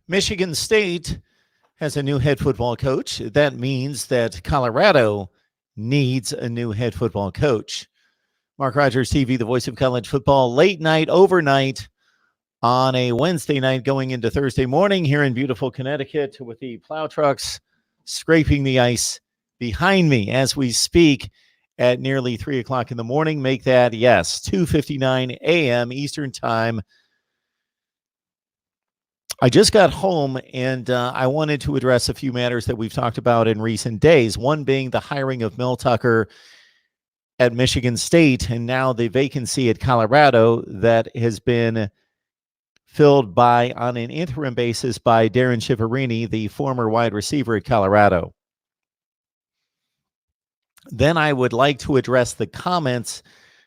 Michigan State has a new head football coach. That means that Colorado needs a new head football coach. Mark Rogers TV, the voice of college football, late night, overnight on a Wednesday night going into Thursday morning here in beautiful Connecticut with the plow trucks scraping the ice behind me as we speak at nearly 3 o'clock in the morning. Make that, yes, 2:59 a.m. Eastern time. I just got home and I wanted to address a few matters that we've talked about in recent days, one being the hiring of Mel Tucker at Michigan State and now the vacancy at Colorado that has been filled by, on an interim basis, by Darren Shiverini, the former wide receiver at Colorado. Then I would like to address the comments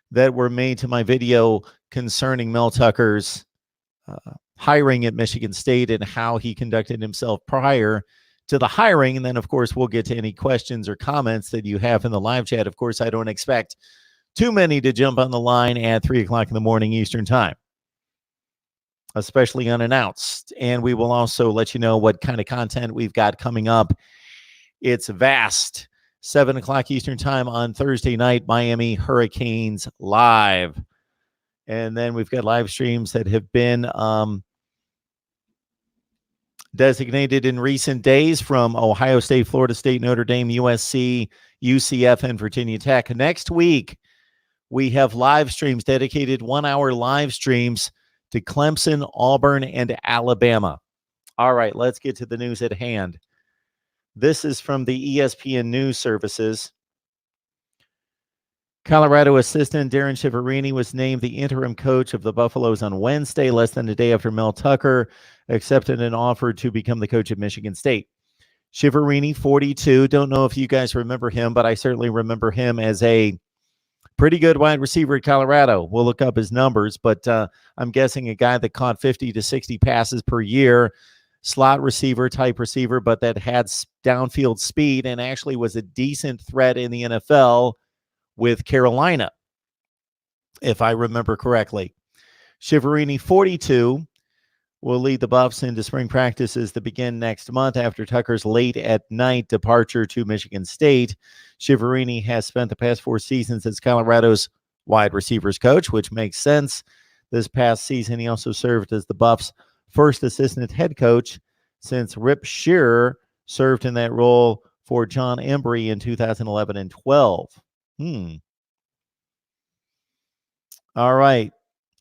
that were made to my video concerning Mel Tucker's hiring at Michigan State and how he conducted himself prior to the hiring. And then, of course, we'll get to any questions or comments that you have in the live chat. Of course, I don't expect too many to jump on the line at 3 o'clock in the morning Eastern time, especially unannounced. And we will also let you know what kind of content we've got coming up. It's vast. 7 o'clock Eastern time on Thursday night, Miami Hurricanes live. And then we've got live streams that have been designated in recent days from Ohio State, Florida State, Notre Dame, USC, UCF, and Virginia Tech. Next week, we have live streams, dedicated 1-hour live streams to Clemson, Auburn, and Alabama. All right, let's get to the news at hand. This is from the ESPN News Services. Colorado assistant Darren Shiverini was named the interim coach of the Buffaloes on Wednesday, less than a day after Mel Tucker accepted an offer to become the coach of Michigan State. Shiverini, 42. Don't know if you guys remember him, but I certainly remember him as a pretty good wide receiver at Colorado. We'll look up his numbers, but I'm guessing a guy that caught 50 to 60 passes per year, slot receiver, type receiver, but that had downfield speed and actually was a decent threat in the NFL with Carolina, if I remember correctly. Shiverini, 42, will lead the Buffs into spring practices that begin next month after Tucker's late-at-night departure to Michigan State. Shiverini has spent the past 4 seasons as Colorado's wide receivers coach, which makes sense. This past season, he also served as the Buffs' first assistant head coach since Rip Shearer served in that role for John Embry in 2011 and 12. All right.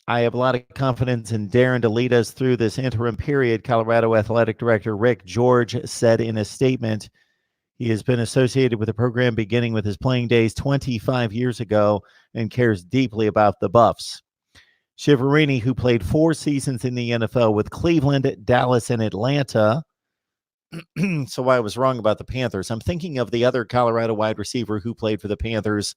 I have a lot of confidence in Darren to lead us through this interim period, Colorado Athletic Director Rick George said in a statement. He has been associated with the program beginning with his playing days 25 years ago and cares deeply about the Buffs. Shiverini, who played 4 seasons in the NFL with Cleveland, Dallas, and Atlanta. So I was wrong about the Panthers. I'm thinking of the other Colorado wide receiver who played for the Panthers.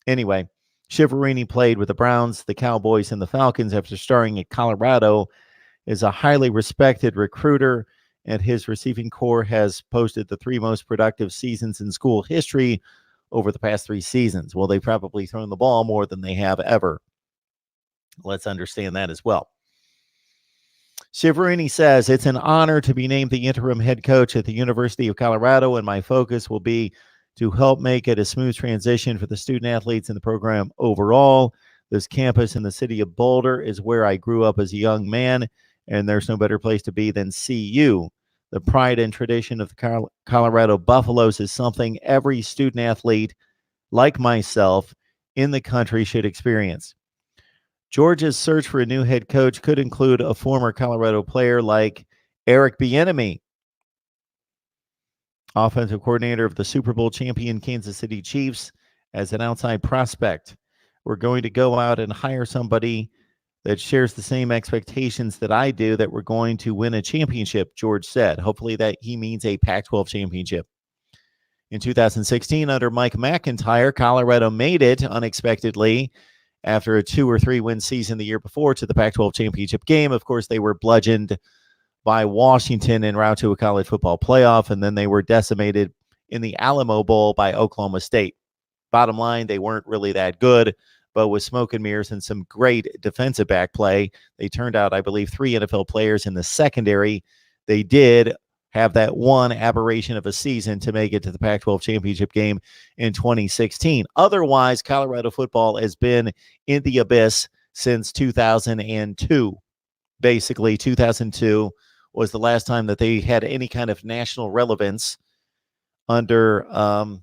Anyway, Shiverini played with the Browns, the Cowboys, and the Falcons after starting at Colorado. Is a highly respected recruiter, and his receiving corps has posted the 3 most productive seasons in school history over the past 3 seasons. Well, they've probably thrown the ball more than they have ever. Let's understand that as well. Shiverini says, it's an honor to be named the interim head coach at the University of Colorado, and my focus will be to help make it a smooth transition for the student athletes in the program overall. This campus in the city of Boulder is where I grew up as a young man, and there's no better place to be than CU. The pride and tradition of the Colorado Buffaloes is something every student athlete like myself in the country should experience. Georgia's search for a new head coach could include a former Colorado player like Eric Bieniemy, offensive coordinator of the Super Bowl champion Kansas City Chiefs, as an outside prospect. We're going to go out and hire somebody that shares the same expectations that I do, that we're going to win a championship, George said. Hopefully that he means a Pac-12 championship. In 2016, under Mike McIntyre, Colorado made it unexpectedly after a 2 or 3 win season the year before to the Pac-12 championship game. Of course, they were bludgeoned by Washington en route to a college football playoff, and then they were decimated in the Alamo Bowl by Oklahoma State. Bottom line, they weren't really that good, but with smoke and mirrors and some great defensive back play, they turned out, I believe, 3 NFL players in the secondary they did have that one aberration of a season to make it to the Pac-12 championship game in 2016. Otherwise, Colorado football has been in the abyss since 2002. Basically, 2002 was the last time that they had any kind of national relevance under, at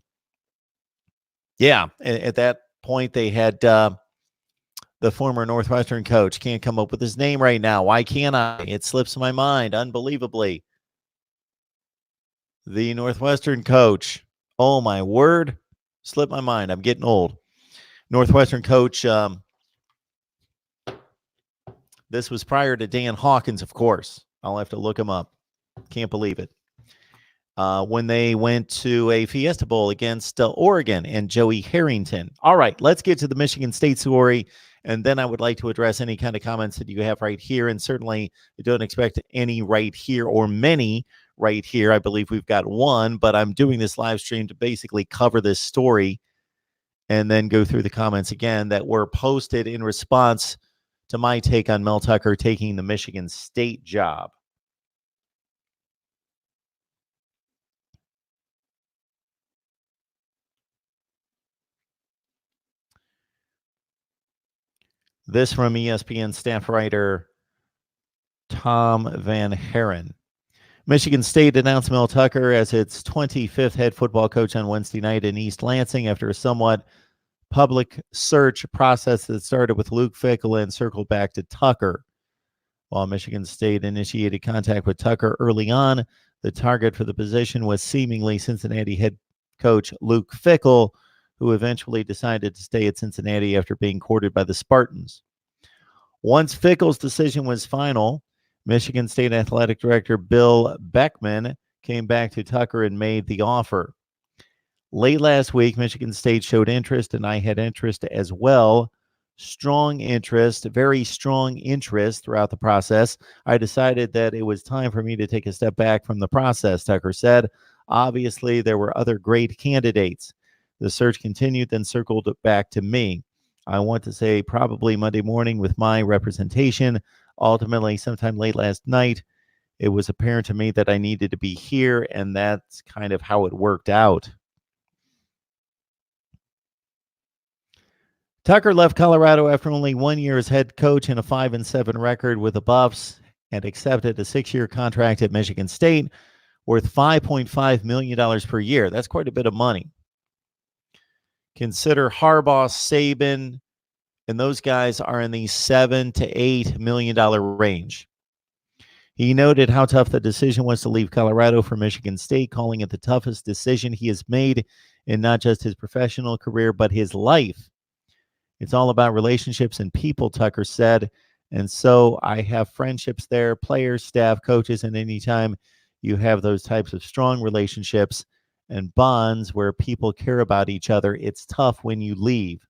that point they had the former Northwestern coach. Can't come up with his name right now. Why can't I? It slips my mind, unbelievably. The Northwestern coach. Oh, my word. Slipped my mind. I'm getting old. Northwestern coach. This was prior to Dan Hawkins, of course. I'll have to look him up. Can't believe it. When they went to a Fiesta Bowl against Oregon and Joey Harrington. All right, let's get to the Michigan State story, and then I would like to address any kind of comments that you have right here, and certainly I don't expect any right here or many right here. I believe we've got one, but I'm doing this live stream to basically cover this story and then go through the comments again that were posted in response to my take on Mel Tucker taking the Michigan State job. This from ESPN staff writer Tom Van Haren. Michigan State announced Mel Tucker as its 25th head football coach on Wednesday night in East Lansing after a somewhat public search process that started with Luke Fickell and circled back to Tucker. While Michigan State initiated contact with Tucker early on, the target for the position was seemingly Cincinnati head coach Luke Fickell, who eventually decided to stay at Cincinnati after being courted by the Spartans. Once Fickell's decision was final, Michigan State Athletic Director Bill Beckman came back to Tucker and made the offer. Late last week, Michigan State showed interest, and I had interest as well. Strong interest, very strong interest throughout the process. I decided that it was time for me to take a step back from the process, Tucker said. Obviously, there were other great candidates. The search continued, then circled back to me. I want to say probably Monday morning with my representation. Ultimately, sometime late last night, it was apparent to me that I needed to be here, and that's kind of how it worked out. Tucker left Colorado after only 1 year as head coach and a 5-7 record with the Buffs, and accepted a 6-year contract at Michigan State worth $5.5 million per year. That's quite a bit of money. Consider Harbaugh, Saban, and those guys are in the $7 to $8 million range. He noted how tough the decision was to leave Colorado for Michigan State, calling it the toughest decision he has made in not just his professional career, but his life. It's all about relationships and people, Tucker said. And so I have friendships there, players, staff, coaches, and anytime you have those types of strong relationships and bonds where people care about each other, it's tough when you leave.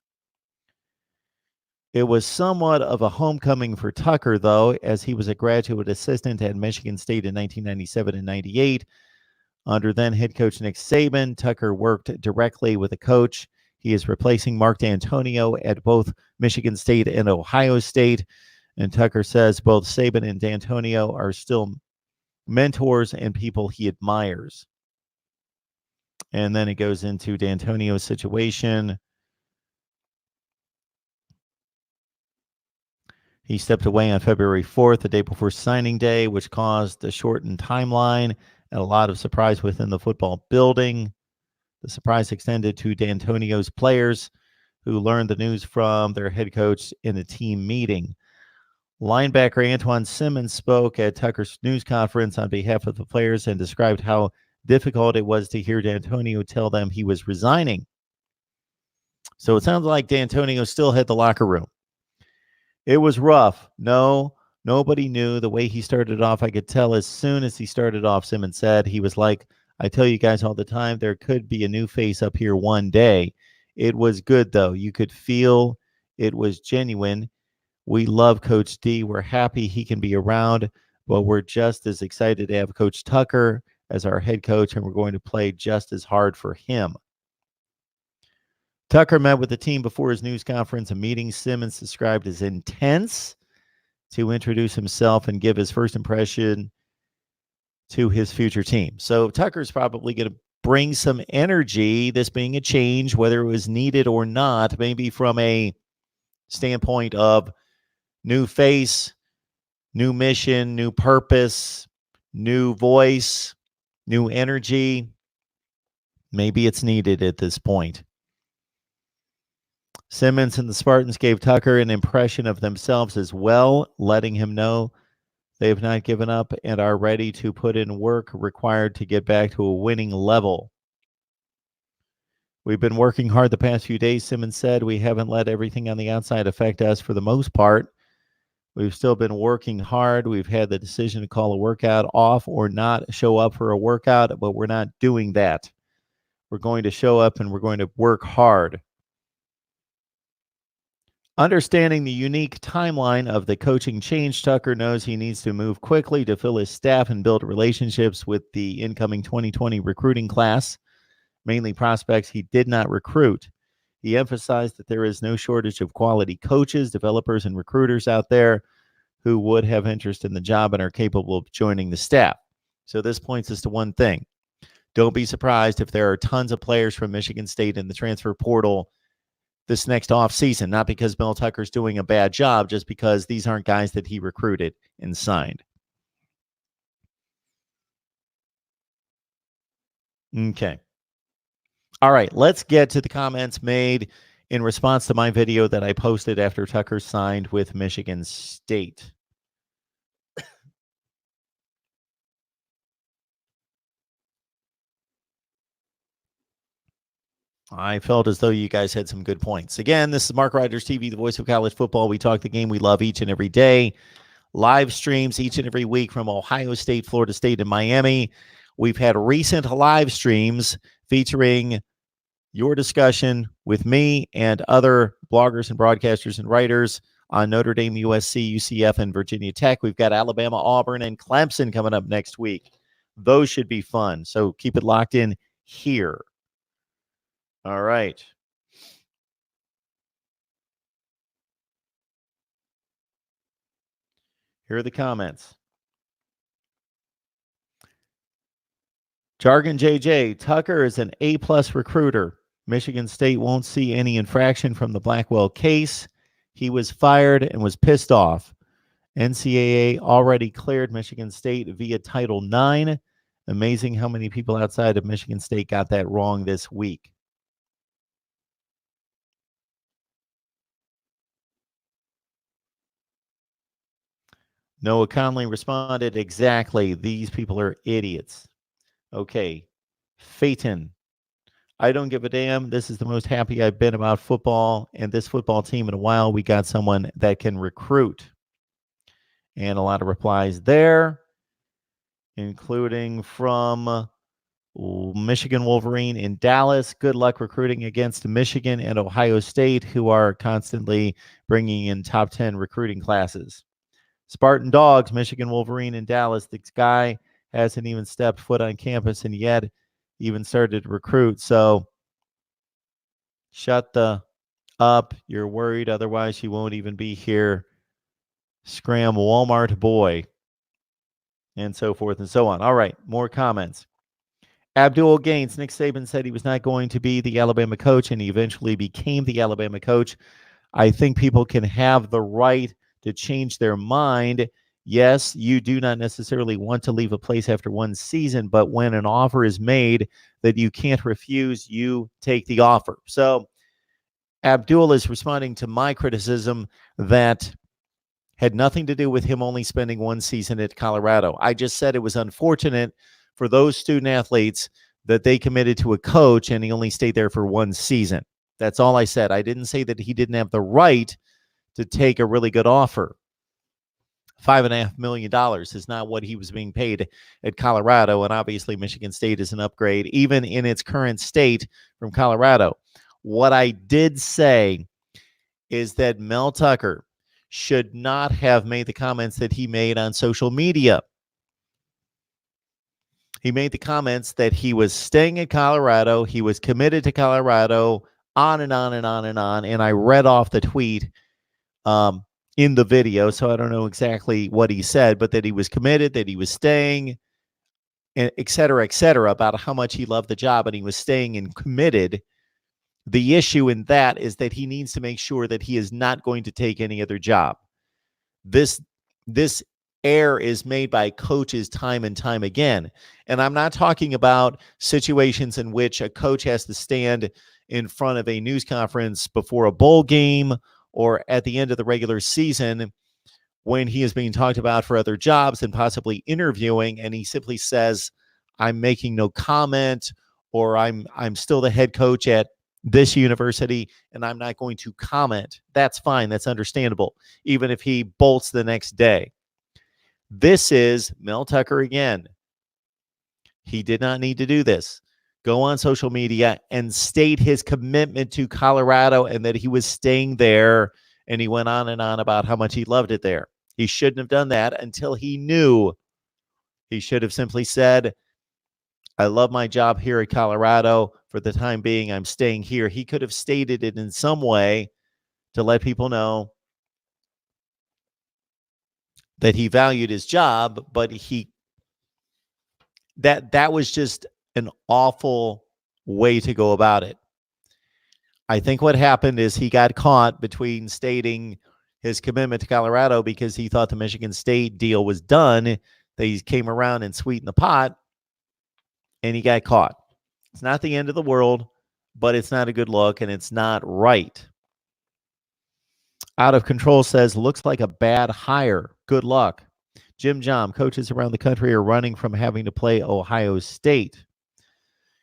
It was somewhat of a homecoming for Tucker, though, as he was a graduate assistant at Michigan State in 1997 and 98. Under then head coach Nick Saban, Tucker worked directly with the coach. He is replacing Mark D'Antonio at both Michigan State and Ohio State. And Tucker says both Saban and D'Antonio are still mentors and people he admires. And then it goes into D'Antonio's situation. He stepped away on February 4th, the day before signing day, which caused a shortened timeline and a lot of surprise within the football building. The surprise extended to D'Antonio's players, who learned the news from their head coach in a team meeting. Linebacker Antoine Simmons spoke at Tucker's news conference on behalf of the players and described how difficult it was to hear D'Antonio tell them he was resigning. So it sounds like D'Antonio still had the locker room. It was rough. No, nobody knew. The way he started off, I could tell as soon as he started off, Simmons said. He was like, I tell you guys all the time, there could be a new face up here one day. It was good, though. You could feel it was genuine. We love Coach D. We're happy he can be around, but we're just as excited to have Coach Tucker as our head coach, and we're going to play just as hard for him. Tucker met with the team before his news conference, a meeting Simmons described as intense, to introduce himself and give his first impression to his future team. So Tucker's probably going to bring some energy, this being a change, whether it was needed or not, maybe from a standpoint of new face, new mission, new purpose, new voice, new energy. Maybe it's needed at this point. Simmons and the Spartans gave Tucker an impression of themselves as well, letting him know they have not given up and are ready to put in work required to get back to a winning level. We've been working hard the past few days, Simmons said. We haven't let everything on the outside affect us for the most part. We've still been working hard. We've had the decision to call a workout off or not show up for a workout, but we're not doing that. We're going to show up and we're going to work hard. Understanding the unique timeline of the coaching change, Tucker knows he needs to move quickly to fill his staff and build relationships with the incoming 2020 recruiting class, mainly prospects he did not recruit. He emphasized that there is no shortage of quality coaches, developers, and recruiters out there who would have interest in the job and are capable of joining the staff. So this points us to one thing. Don't be surprised if there are tons of players from Michigan State in the transfer portal this next offseason, not because Mel Tucker's doing a bad job, just because these aren't guys that he recruited and signed. Okay. All right, let's get to the comments made in response to my video that I posted after Tucker signed with Michigan State. I felt as though you guys had some good points. Again, this is Mark Rogers TV, the voice of college football. We talk the game we love each and every day. Live streams each and every week from Ohio State, Florida State, and Miami. We've had recent live streams featuring your discussion with me and other bloggers and broadcasters and writers on Notre Dame, USC, UCF, and Virginia Tech. We've got Alabama, Auburn, and Clemson coming up next week. Those should be fun. So keep it locked in here. All right. Here are the comments. Jargon JJ, Tucker is an A-plus recruiter. Michigan State won't see any infraction from the Blackwell case. He was fired and was pissed off. NCAA already cleared Michigan State via Title IX. Amazing how many people outside of Michigan State got that wrong this week. Noah Conley responded, exactly. These people are idiots. Okay. Phaeton. I don't give a damn. This is the most happy I've been about football and this football team in a while. We got someone that can recruit. And a lot of replies there, including from Michigan Wolverine in Dallas. Good luck recruiting against Michigan and Ohio State, who are constantly bringing in top 10 recruiting classes. Spartan Dogs, Michigan Wolverine in Dallas. This guy hasn't even stepped foot on campus and yet even started to recruit. So shut the up. You're worried. Otherwise, you won't even be here. Scram Walmart boy. And so forth and so on. All right, more comments. Abdul Gaines, Nick Saban said he was not going to be the Alabama coach, and he eventually became the Alabama coach. I think people can have the right to change their mind. Yes, you do not necessarily want to leave a place after one season, but when an offer is made that you can't refuse, you take the offer. So Abdul is responding to my criticism that had nothing to do with him only spending one season at Colorado. I just said it was unfortunate for those student athletes that they committed to a coach and he only stayed there for one season. That's all I said. I didn't say that he didn't have the right to take a really good offer. $5.5 million is not what he was being paid at Colorado, and obviously Michigan State is an upgrade, even in its current state, from Colorado. What I did say is that Mel Tucker should not have made the comments that he made on social media. He made the comments that he was staying in Colorado, he was committed to Colorado, on and on and on and on, and I read off the tweet in the video, so I don't know exactly what he said, but that he was committed, that he was staying. et cetera, about how much he loved the job and he was staying and committed. The issue in that is that he needs to make sure that he is not going to take any other job. This error is made by coaches time and time again. And I'm not talking about situations in which a coach has to stand in front of a news conference before a bowl game or at the end of the regular season when he is being talked about for other jobs and possibly interviewing, and he simply says, I'm making no comment, or I'm still the head coach at this university and I'm not going to comment. That's fine. That's understandable, even if he bolts the next day. This is Mel Tucker again. He did not need to do this. Go on social media and state his commitment to Colorado and that he was staying there. And he went on and on about how much he loved it there. He shouldn't have done that until he knew. He should have simply said, I love my job here at Colorado. For the time being, I'm staying here. He could have stated it in some way to let people know that he valued his job, but that was just an awful way to go about it. I think what happened is he got caught between stating his commitment to Colorado because he thought the Michigan State deal was done. They came around and sweetened the pot, and he got caught. It's not the end of the world, but it's not a good look, and it's not right. Out of Control says, looks like a bad hire. Good luck. Jim Jom, coaches around the country are running from having to play Ohio State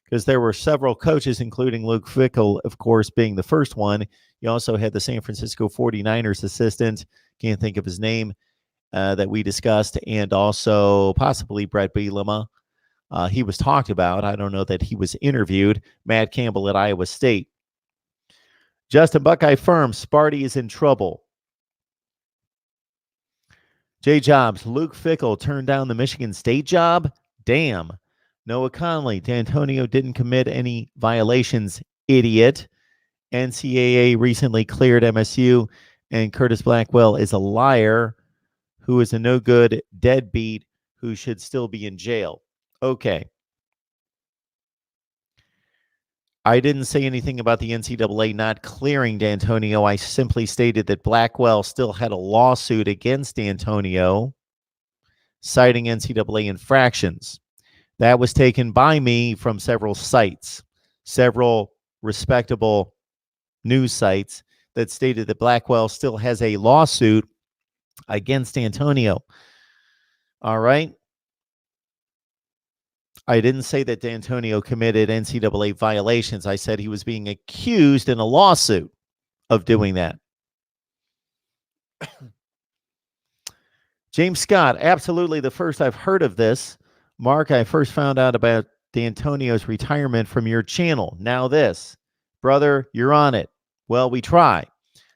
because there were several coaches, including Luke Fickell, of course, being the first one. You also had the San Francisco 49ers assistant, can't think of his name, that we discussed, and also possibly Brett Bielema. He was talked about. I don't know that he was interviewed. Matt Campbell at Iowa State. Justin Buckeye Firm, Sparty is in trouble. Jay Jobs, Luke Fickell turned down the Michigan State job? Damn. Noah Conley, D'Antonio didn't commit any violations, idiot. NCAA recently cleared MSU, and Curtis Blackwell is a liar who is a no-good deadbeat who should still be in jail. Okay. I didn't say anything about the NCAA not clearing D'Antonio. I simply stated that Blackwell still had a lawsuit against D'Antonio citing NCAA infractions. That was taken by me from several sites, several respectable news sites that stated that Blackwell still has a lawsuit against D'Antonio. All right. I didn't say that D'Antonio committed NCAA violations. I said he was being accused in a lawsuit of doing that. James Scott, absolutely the first I've heard of this. Mark, I first found out about D'Antonio's retirement from your channel. Now this. Brother, you're on it. Well, we try.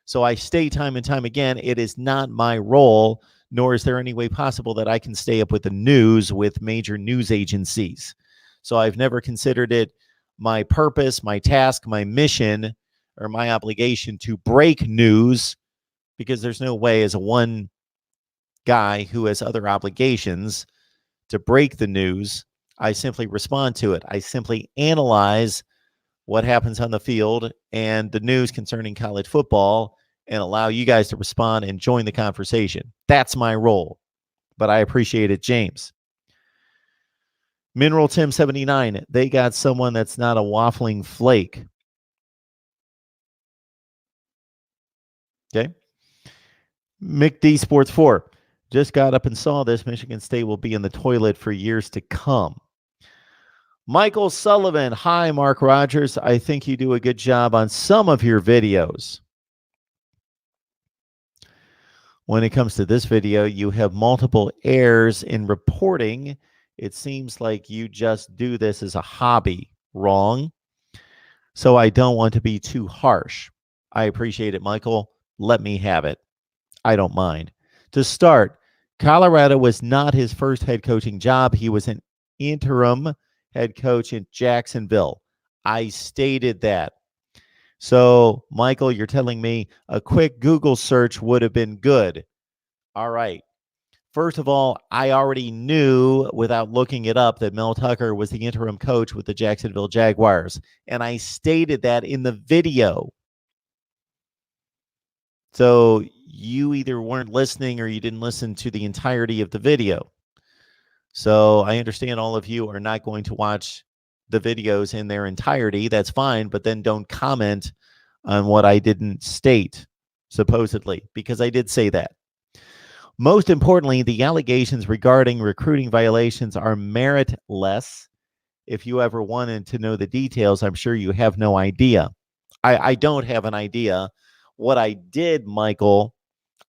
So I state time and time again, it is not my role, nor is there any way possible that I can stay up with the news with major news agencies. So I've never considered it my purpose, my task, my mission, or my obligation to break news, because there's no way as a one guy who has other obligations to break the news. I simply respond to it. I simply analyze what happens on the field and the news concerning college football and allow you guys to respond and join the conversation. That's my role, but I appreciate it, James. Mineral Tim 79, they got someone that's not a waffling flake. Okay. McD Sports 4, just got up and saw this. Michigan State will be in the toilet for years to come. Michael Sullivan, hi, Mark Rogers. I think you do a good job on some of your videos. When it comes to this video, you have multiple errors in reporting. It seems like you just do this as a hobby. Wrong. So I don't want to be too harsh. I appreciate it, Michael. Let me have it. I don't mind. To start, Colorado was not his first head coaching job. He was an interim head coach in Jacksonville. I stated that. So, Michael, you're telling me a quick Google search would have been good. All right. First of all, I already knew without looking it up that Mel Tucker was the interim coach with the Jacksonville Jaguars. And I stated that in the video. So you either weren't listening or you didn't listen to the entirety of the video. So I understand all of you are not going to watch the videos in their entirety. That's fine, but then don't comment on what I didn't state, supposedly, because I did say that. Most importantly, the allegations regarding recruiting violations are meritless. If you ever wanted to know the details, I'm sure you have no idea. I don't have an idea. What I did, Michael,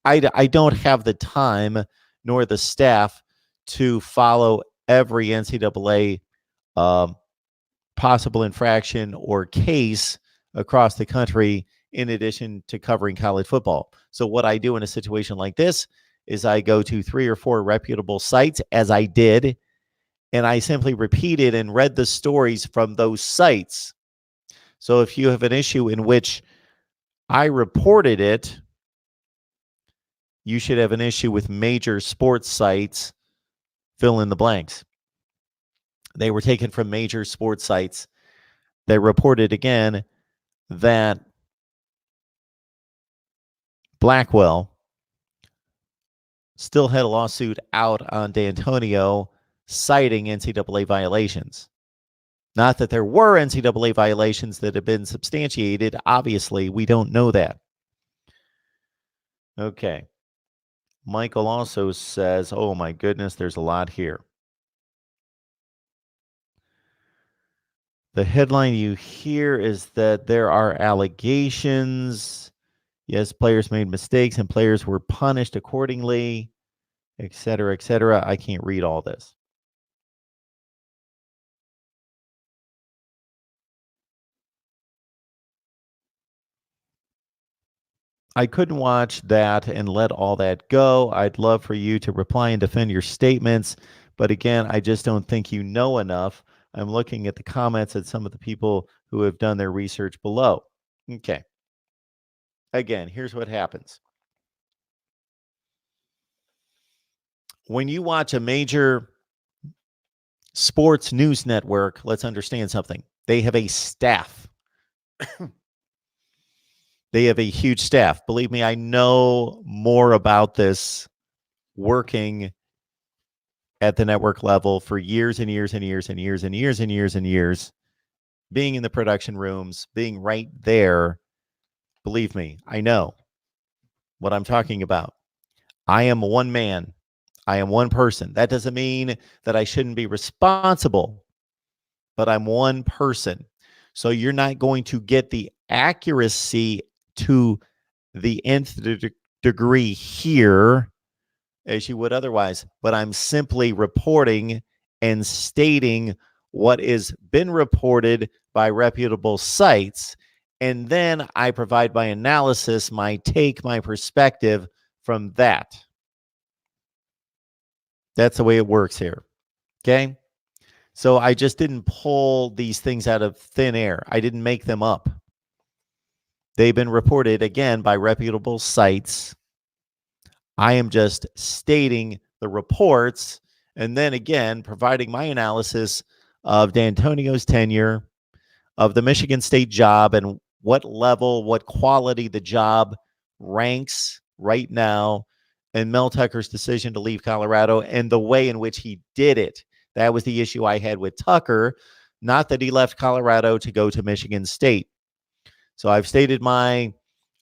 I don't have the time nor the staff to follow every NCAA possible infraction or case across the country in addition to covering college football. So what I do in a situation like this is I go to 3 or 4 reputable sites, as I did, and I simply repeated and read the stories from those sites. So if you have an issue in which I reported it, you should have an issue with major sports sites, fill in the blanks. They were taken from major sports sites. They reported again that Blackwell still had a lawsuit out on D'Antonio citing NCAA violations. Not that there were NCAA violations that have been substantiated. Obviously, we don't know that. Okay. Michael also says, oh my goodness, there's a lot here. The headline you hear is that there are allegations. Yes, players made mistakes and players were punished accordingly, et cetera, et cetera. I can't read all this. I couldn't watch that and let all that go. I'd love for you to reply and defend your statements. But again, I just don't think you know enough. I'm looking at the comments at some of the people who have done their research below. Okay. Again, here's what happens. When you watch a major sports news network, let's understand something. They have a staff. They have a huge staff. Believe me, I know more about this working at the network level for years and years and years and years and years and years and years, being in the production rooms, being right there. Believe me, I know what I'm talking about. I am one man. I am one person. That doesn't mean that I shouldn't be responsible, but I'm one person. So you're not going to get the accuracy to the nth degree here as you would otherwise, but I'm simply reporting and stating what has been reported by reputable sites. And then I provide my analysis, my take, my perspective from that. That's the way it works here. Okay. So I just didn't pull these things out of thin air. I didn't make them up. They've been reported again by reputable sites. I am just stating the reports and then again providing my analysis of D'Antonio's tenure, of the Michigan State job, and what level, what quality the job ranks right now, and Mel Tucker's decision to leave Colorado and the way in which he did it. That was the issue I had with Tucker, not that he left Colorado to go to Michigan State. So I've stated my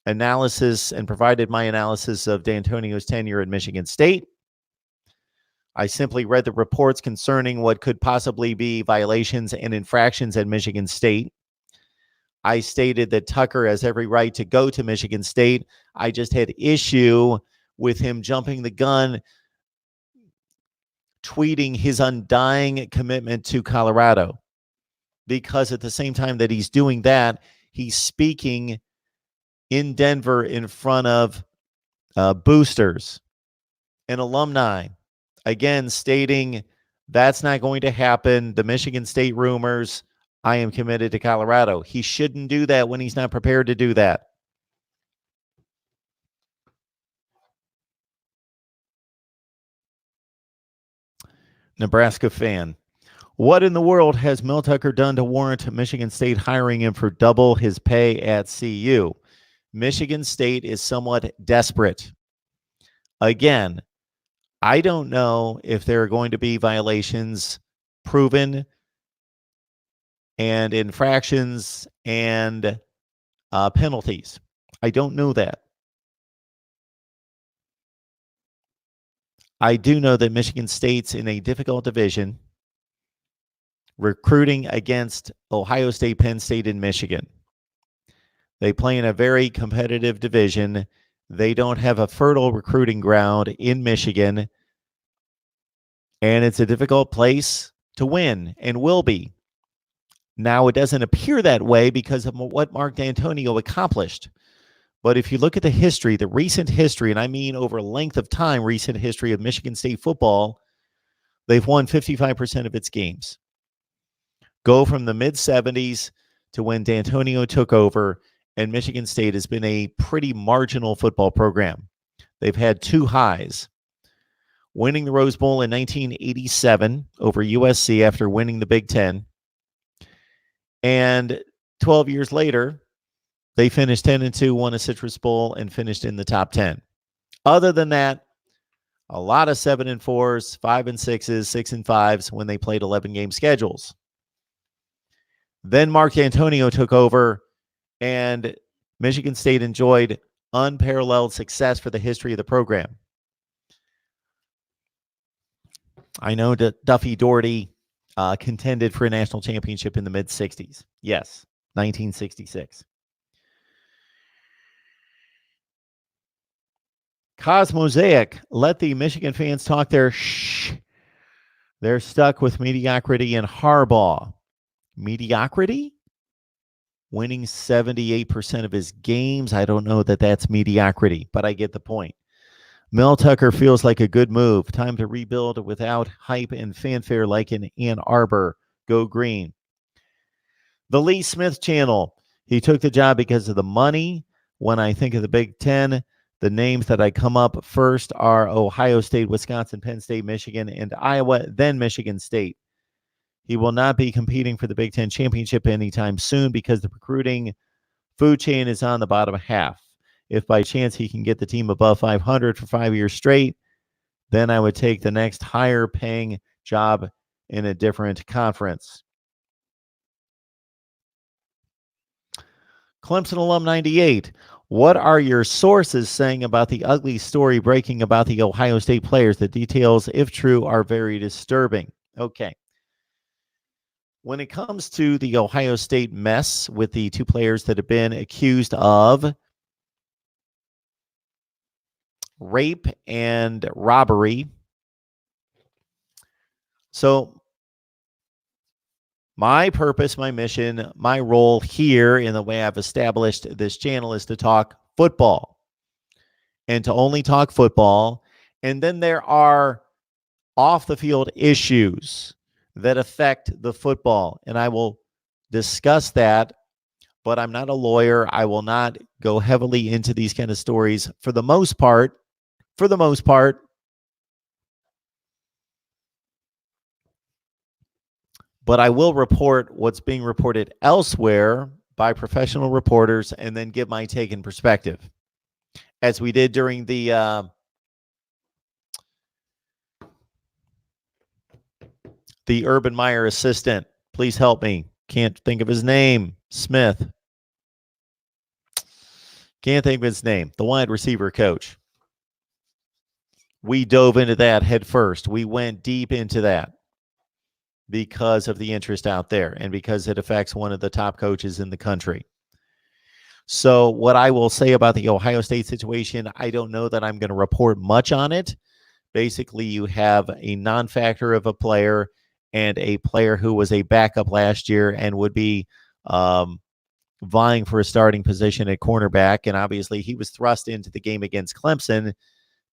analysis and provided my analysis of D'Antonio's tenure at Michigan State. I simply read the reports concerning what could possibly be violations and infractions at Michigan State. I stated that Tucker has every right to go to Michigan State. I just had issue with him jumping the gun, tweeting his undying commitment to Colorado, because at the same time that he's doing that, he's speaking in Denver in front of boosters and alumni, again, stating that's not going to happen. The Michigan State rumors, I am committed to Colorado. He shouldn't do that when he's not prepared to do that. Nebraska fan. What in the world has Mel Tucker done to warrant Michigan State hiring him for double his pay at CU? Michigan State is somewhat desperate. Again, I don't know if there are going to be violations proven and infractions and penalties. I don't know that. I do know that Michigan State's in a difficult division, recruiting against Ohio State, Penn State, and Michigan. They play in a very competitive division. They don't have a fertile recruiting ground in Michigan, and it's a difficult place to win and will be. Now, it doesn't appear that way because of what Mark D'Antonio accomplished. But if you look at the history, the recent history, and I mean over a length of time, recent history of Michigan State football, they've won 55% of its games. Go from the mid-70s to when D'Antonio took over, and Michigan State has been a pretty marginal football program. They've had two highs. Winning the Rose Bowl in 1987 over USC after winning the Big Ten. And 12 years later, they finished 10-2, won a Citrus Bowl, and finished in the top 10. Other than that, a lot of 7-4s, 5-6s, 6-5s when they played 11-game schedules. Then Mark D'Antonio took over, and Michigan State enjoyed unparalleled success for the history of the program. I know that Duffy Daugherty contended for a national championship in the mid-60s. Yes, 1966. Cosmosaic, let the Michigan fans talk their shh. They're stuck with mediocrity and Harbaugh. Mediocrity? Winning 78% of his games. I don't know that that's mediocrity, but I get the point. Mel Tucker feels like a good move. Time to rebuild without hype and fanfare like in Ann Arbor. Go green. The Lee Smith channel. He took the job because of the money. When I think of the Big Ten, the names that I come up first are Ohio State, Wisconsin, Penn State, Michigan, and Iowa, then Michigan State. He will not be competing for the Big Ten championship anytime soon because the recruiting food chain is on the bottom half. If by chance he can get the team above 500 for 5 years straight, then I would take the next higher paying job in a different conference. Clemson alum 98. What are your sources saying about the ugly story breaking about the Ohio State players? The details, if true, are very disturbing. Okay. When it comes to the Ohio State mess with the two players that have been accused of rape and robbery. So my purpose, my mission, my role here in the way I've established this channel is to talk football and to only talk football. And then there are off the field issues that affect the football. And I will discuss that, but I'm not a lawyer. I will not go heavily into these kind of stories for the most part. But I will report what's being reported elsewhere by professional reporters and then give my take and perspective, as we did during the Urban Meyer assistant. Please help me. Can't think of his name. Smith. Can't think of his name. The wide receiver coach. We dove into that head first. We went deep into that because of the interest out there and because it affects one of the top coaches in the country. So what I will say about the Ohio State situation, I don't know that I'm going to report much on it. Basically, you have a non-factor of a player and a player who was a backup last year and would be vying for a starting position at cornerback. And obviously, he was thrust into the game against Clemson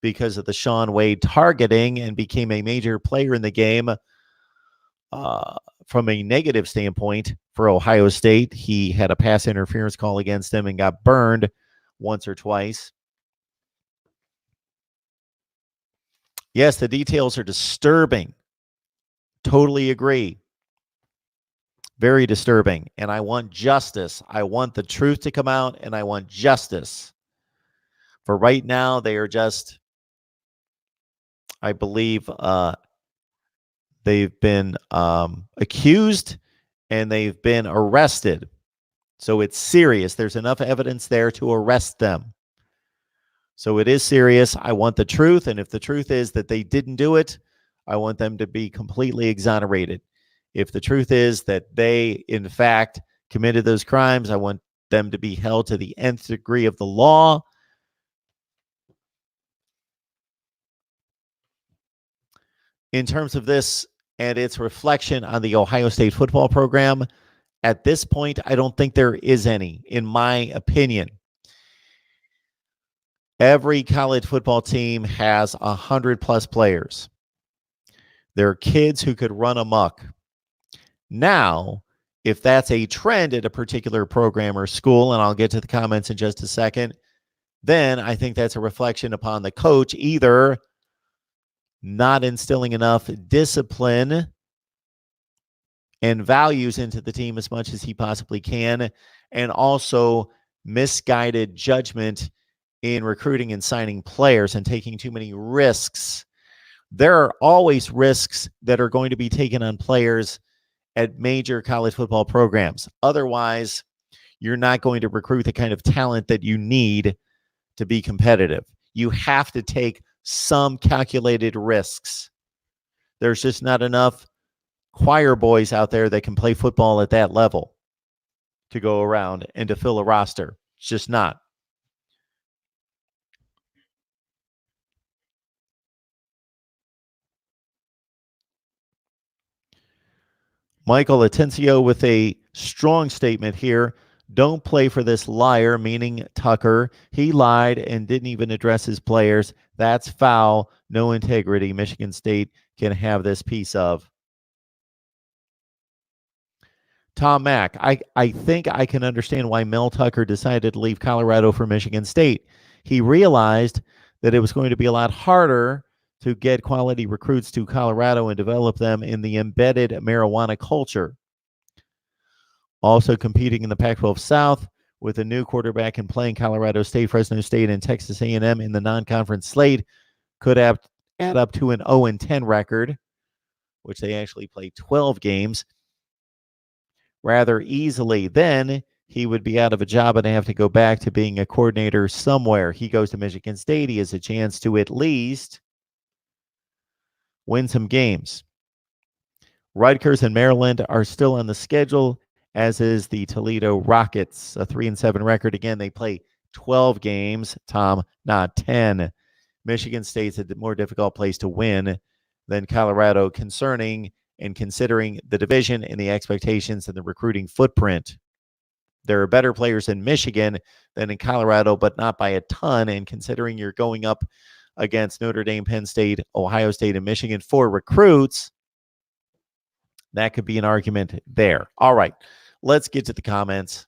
because of the Shaun Wade targeting and became a major player in the game. From a negative standpoint for Ohio State, he had a pass interference call against him and got burned once or twice. Yes, the details are disturbing. Totally agree. Very disturbing. And I want justice. I want the truth to come out, and I want justice. For right now, they are just, I believe, they've been accused and they've been arrested. So it's serious. There's enough evidence there to arrest them. So it is serious. I want the truth. And if the truth is that they didn't do it, I want them to be completely exonerated. If the truth is that they, in fact, committed those crimes, I want them to be held to the nth degree of the law. In terms of this and its reflection on the Ohio State football program, at this point, I don't think there is any, in my opinion. Every college football team has 100+ players. There are kids who could run amok. Now, if that's a trend at a particular program or school, and I'll get to the comments in just a second, then I think that's a reflection upon the coach either not instilling enough discipline and values into the team as much as he possibly can, and also misguided judgment in recruiting and signing players and taking too many risks. There are always risks that are going to be taken on players at major college football programs. Otherwise, you're not going to recruit the kind of talent that you need to be competitive. You have to take some calculated risks. There's just not enough choir boys out there that can play football at that level to go around and to fill a roster. It's just not. Michael Atencio with a strong statement here. Don't play for this liar, meaning Tucker. He lied and didn't even address his players. That's foul. No integrity. Michigan State can have this piece of. Tom Mack, I think I can understand why Mel Tucker decided to leave Colorado for Michigan State. He realized that it was going to be a lot harder to get quality recruits to Colorado and develop them in the embedded marijuana culture. Also competing in the Pac-12 South with a new quarterback and playing Colorado State, Fresno State, and Texas A&M in the non-conference slate could add up to an 0-10 record, which they actually played 12 games rather easily. Then he would be out of a job and have to go back to being a coordinator somewhere. He goes to Michigan State. He has a chance to at least win some games. Rutgers and Maryland are still on the schedule, as is the Toledo Rockets, a 3-7 record. Again, they play 12 games, Tom, not 10. Michigan State's a more difficult place to win than Colorado, concerning and considering the division and the expectations and the recruiting footprint. There are better players in Michigan than in Colorado, but not by a ton. And considering you're going up against Notre Dame, Penn State, Ohio State, and Michigan for recruits, that could be an argument there. All right, let's get to the comments.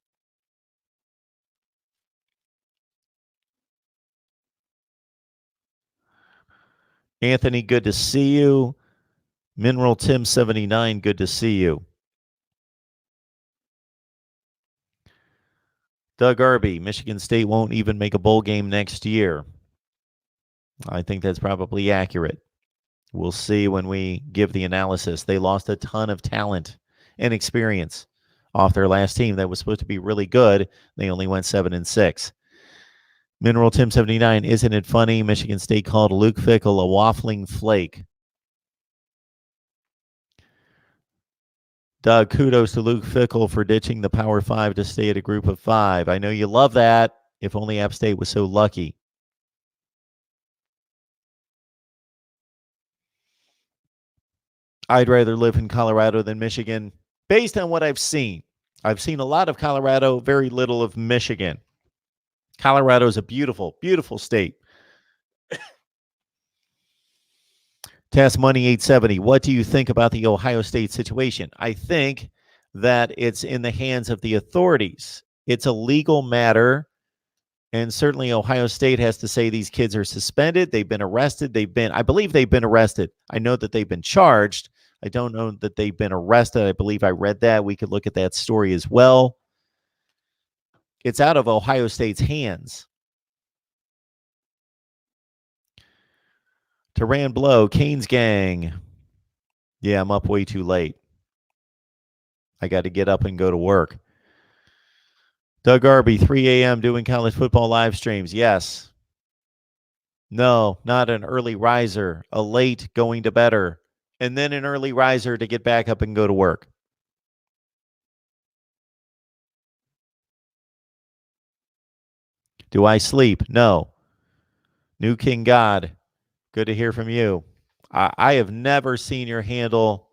Anthony, good to see you. Mineral Tim 79, good to see you. Doug Arby, Michigan State won't even make a bowl game next year. I think that's probably accurate. We'll see when we give the analysis. They lost a ton of talent and experience off their last team that was supposed to be really good. They only went 7-6. Mineral Tim 79, isn't it funny? Michigan State called Luke Fickell a waffling flake. Doug, kudos to Luke Fickell for ditching the Power 5 to stay at a group of 5. I know you love that. If only App State was so lucky. I'd rather live in Colorado than Michigan, based on what I've seen. I've seen a lot of Colorado, very little of Michigan. Colorado is a beautiful, beautiful state. Task Money 870, what do you think about the Ohio State situation? I think that it's in the hands of the authorities. It's a legal matter, and certainly Ohio State has to say these kids are suspended. They've been arrested. I believe they've been arrested. I know that they've been charged. I don't know that they've been arrested. I believe I read that. We could look at that story as well. It's out of Ohio State's hands. Teran Blow, Canes gang. Yeah, I'm up way too late. I got to get up and go to work. Doug Arby, 3 a.m. doing college football live streams. Yes. No, not an early riser, a late going to bedder, and then an early riser to get back up and go to work. Do I sleep? No. New King God, good to hear from you. I have never seen your handle.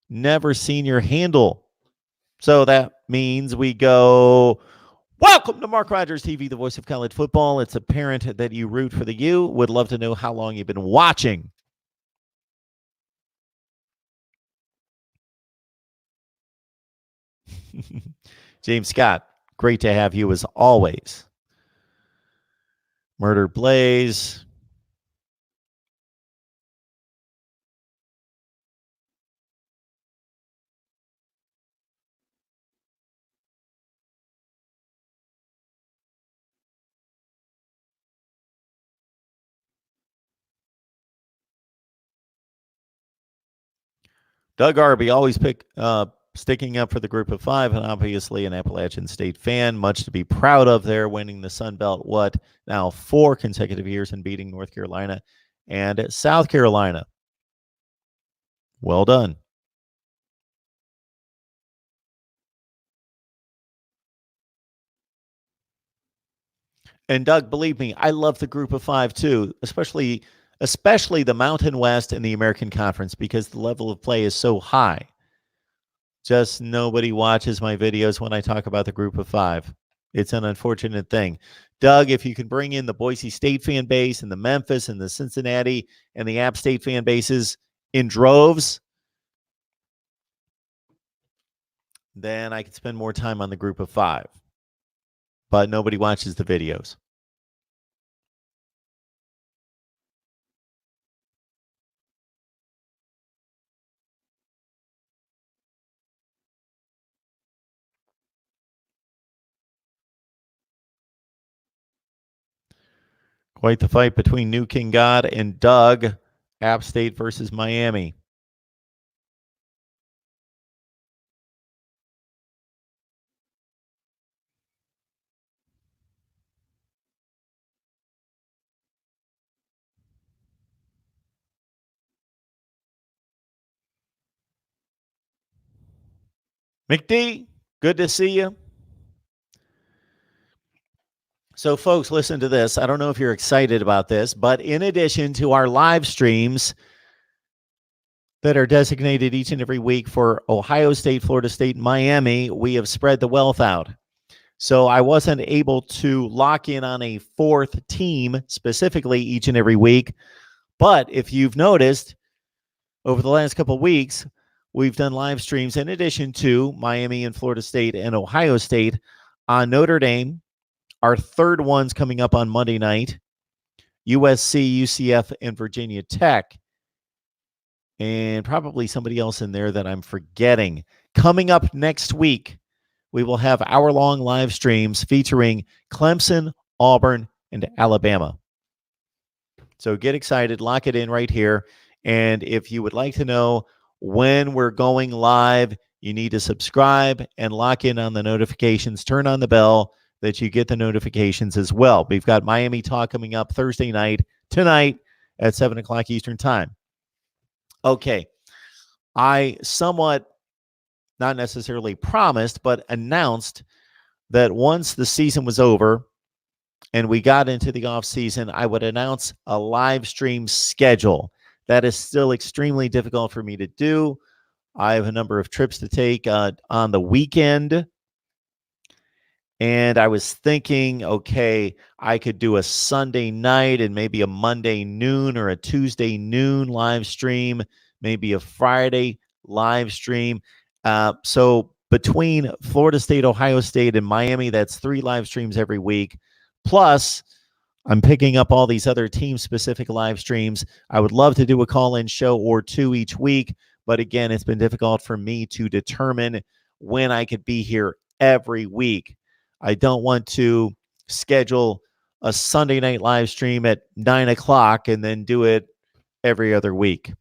Never seen your handle. So that means we go, welcome to Mark Rogers TV, the voice of college football. It's apparent that you root for the U. Would love to know how long you've been watching. James Scott, great to have you as always. Murder Blaze. Doug Arby, always sticking up for the group of five, and obviously an Appalachian State fan. Much to be proud of there, winning the Sun Belt, now 4 consecutive years and beating North Carolina and South Carolina. Well done. And Doug, believe me, I love the group of five too, especially the Mountain West and the American Conference, because the level of play is so high. Just nobody watches my videos when I talk about the group of five. It's an unfortunate thing. Doug, if you can bring in the Boise State fan base and the Memphis and the Cincinnati and the App State fan bases in droves, then I could spend more time on the group of five. But nobody watches the videos. Quite the fight between New King God and Doug. App State versus Miami. McD, good to see you. So, folks, listen to this. I don't know if you're excited about this, but in addition to our live streams that are designated each and every week for Ohio State, Florida State, and Miami, we have spread the wealth out. So I wasn't able to lock in on a fourth team specifically each and every week. But if you've noticed, over the last couple of weeks, we've done live streams in addition to Miami and Florida State and Ohio State on Notre Dame. Our third one's coming up on Monday night. USC, UCF, and Virginia Tech. And probably somebody else in there that I'm forgetting. Coming up next week, we will have hour-long live streams featuring Clemson, Auburn, and Alabama. So get excited. Lock it in right here. And if you would like to know when we're going live, you need to subscribe and lock in on the notifications. Turn on the bell that you get the notifications as well. We've got Miami Talk coming up Thursday night, tonight at 7 o'clock Eastern Time. Okay. I somewhat, not necessarily promised, but announced that once the season was over and we got into the off season, I would announce a live stream schedule. That is still extremely difficult for me to do. I have a number of trips to take on the weekend. And I was thinking, okay, I could do a Sunday night and maybe a Monday noon or a Tuesday noon live stream, maybe a Friday live stream. So between Florida State, Ohio State, and Miami, that's 3 live streams every week. Plus, I'm picking up all these other team-specific live streams. I would love to do a call-in show or two each week, but again, it's been difficult for me to determine when I could be here every week. I don't want to schedule a Sunday night live stream at 9 o'clock and then do it every other week.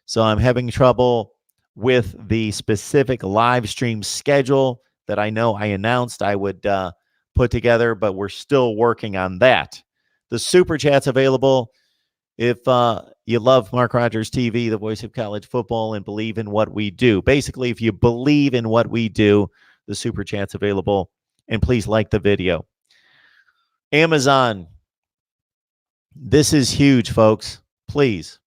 So I'm having trouble with the specific live stream schedule that I know I announced I would put together, but we're still working on that. The super chat's available. If you love Mark Rogers TV, the voice of college football, and believe in what we do. Basically, if you believe in what we do, the super chat's available. And please like the video. Amazon. This is huge, folks. Please.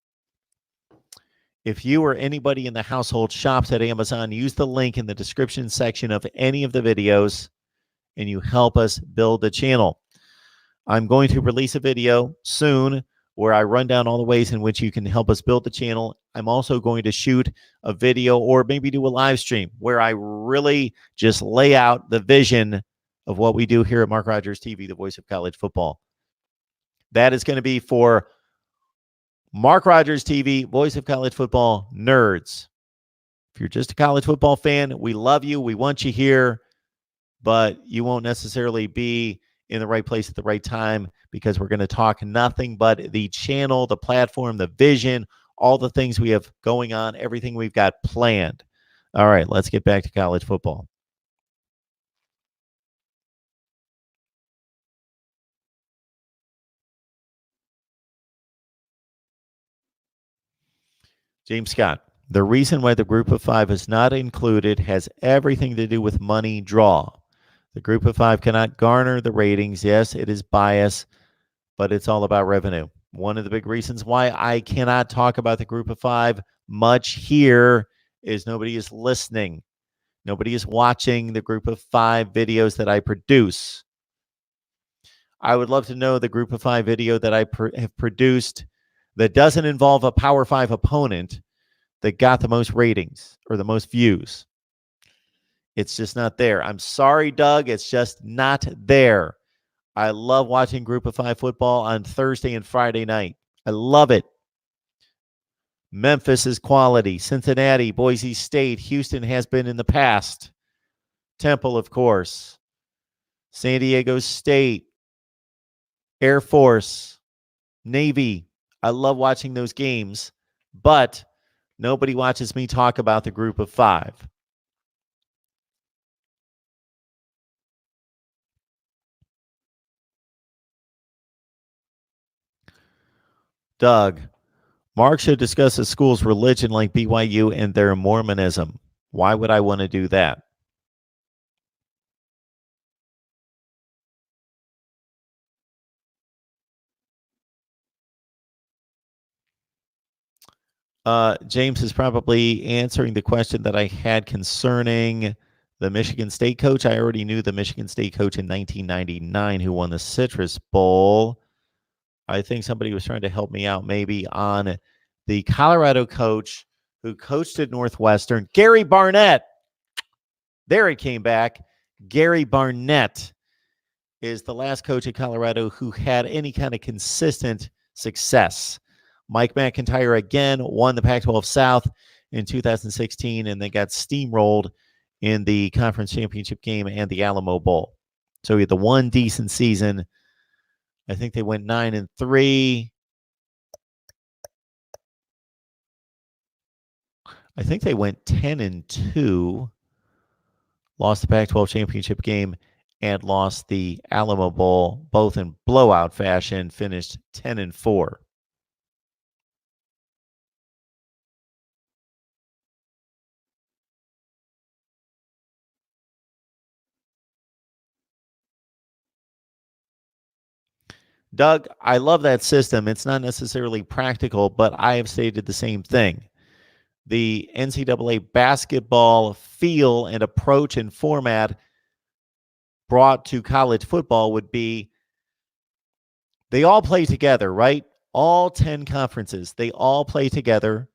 If you or anybody in the household shops at Amazon, use the link in the description section of any of the videos, and you help us build the channel. I'm going to release a video soon where I run down all the ways in which you can help us build the channel. I'm also going to shoot a video or maybe do a live stream where I really just lay out the vision of what we do here at Mark Rogers TV, the voice of college football. That is going to be for Mark Rogers TV, voice of college football nerds. If you're just a college football fan, we love you. We want you here, but you won't necessarily be in the right place at the right time because we're going to talk nothing but the channel, the platform, the vision, all the things we have going on, everything we've got planned. All right, let's get back to college football. James Scott, the reason why the group of five is not included has everything to do with money draw. The group of five cannot garner the ratings. Yes, it is biased, but it's all about revenue. One of the big reasons why I cannot talk about the group of five much here is nobody is listening. Nobody is watching the group of five videos that I produce. I would love to know the group of five video that I have produced that doesn't involve a Power 5 opponent that got the most ratings or the most views. It's just not there. I'm sorry, Doug. It's just not there. I love watching Group of Five football on Thursday and Friday night. I love it. Memphis is quality. Cincinnati, Boise State, Houston has been in the past. Temple, of course. San Diego State, Air Force, Navy. I love watching those games, but nobody watches me talk about the Group of Five. Doug, Mark should discuss a school's religion like BYU and their Mormonism. Why would I want to do that? James is probably answering the question that I had concerning the Michigan State coach. I already knew the Michigan State coach in 1999 who won the Citrus Bowl. I think somebody was trying to help me out maybe on the Colorado coach who coached at Northwestern, Gary Barnett. There it came back. Gary Barnett is the last coach at Colorado who had any kind of consistent success. Mike McIntyre again won the Pac-12 South in 2016, and they got steamrolled in the conference championship game and the Alamo Bowl. So he had the one decent season. I think they went 9-3. I think they went 10-2, lost the Pac-12 championship game, and lost the Alamo Bowl, both in blowout fashion, finished 10-4. Doug, I love that system. It's not necessarily practical, but I have stated the same thing. The NCAA basketball feel and approach and format brought to college football would be they all play together, right? All 10 conferences, they all play together.